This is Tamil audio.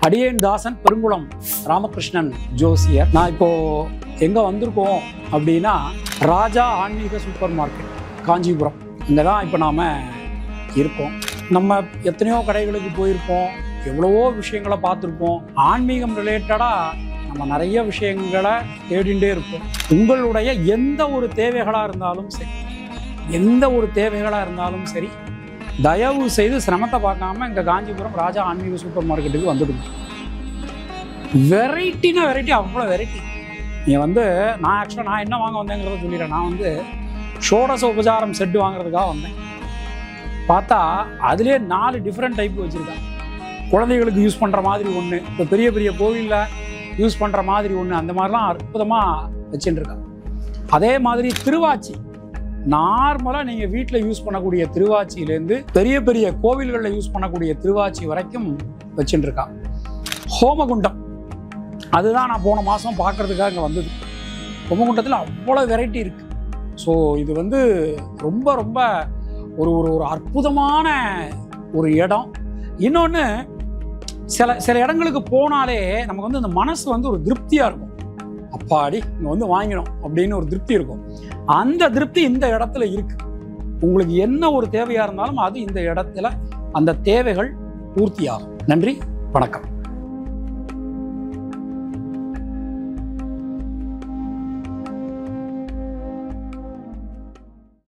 அடியேன் தாசன் பெருங்குளம் ராமகிருஷ்ணன் ஜோசியர். நான் இப்போ எங்க வந்திருக்கோம் அப்படின்னா ராஜா ஆன்மீக சூப்பர் மார்க்கெட் காஞ்சிபுரம். இங்கே தான் இப்போ நாம இருக்கோம். நம்ம எத்தனையோ கடைகளுக்கு போயிருப்போம், எவ்வளவோ விஷயங்களை பார்த்துருப்போம். ஆன்மீகம் ரிலேட்டடாக நம்ம நிறைய விஷயங்களை தேடிண்டே இருப்போம். உங்களுடைய எந்த ஒரு தேவைகளாக இருந்தாலும் சரி, தயவு செய்து சிரமத்தை பார்க்காம இங்கே காஞ்சிபுரம் ராஜா ஆன்மீக சூப்பர் மார்க்கெட்டுக்கு வந்துடுங்க. வெரைட்டினா வெரைட்டி, அவ்வளோ வெரைட்டி. நீங்கள் நான் என்ன வாங்க வந்தேங்கிறத சொல்லிடுறேன். நான் ஷோடச உபசாரம் செட்டு வாங்குறதுக்காக வந்தேன். பார்த்தா அதுலேயே 4 டிஃப்ரெண்ட் டைப் வச்சுருக்காங்க. குழந்தைகளுக்கு யூஸ் பண்ணுற மாதிரி ஒன்று, இப்போ பெரிய பெரிய கோவிலில் யூஸ் பண்ணுற மாதிரி ஒன்று, அந்த மாதிரிலாம் அற்புதமாக வச்சுட்டு இருக்காங்க. அதே மாதிரி திருவாச்சி, நார்மலாக நீங்கள் வீட்டில் யூஸ் பண்ணக்கூடிய திருவாச்சியிலேருந்து பெரிய பெரிய கோவில்களில் யூஸ் பண்ணக்கூடிய திருவாச்சி வரைக்கும் வச்சுட்டு இருக்காங்க. ஹோமகுண்டம், அதுதான் நான் போன மாதம் பார்க்குறதுக்காக இங்கே வந்தது. ஹோமகுண்டத்தில் அவ்வளோ வெரைட்டி இருக்குது. ஸோ இது ரொம்ப ரொம்ப ஒரு ஒரு அற்புதமான ஒரு இடம். இன்னொன்று, சில இடங்களுக்கு போனாலே நமக்கு இந்த மனசு ஒரு திருப்தியாக இருக்கும். அப்பாடி இங்கே வாங்கினோம் அப்படின்னு ஒரு திருப்தி இருக்கும். அந்த திருப்தி இந்த இடத்துல இருக்கு. உங்களுக்கு என்ன ஒரு தேவையாக இருந்தாலும் அது இந்த இடத்துல அந்த தேவைகள் பூர்த்தியாகும். நன்றி, வணக்கம்.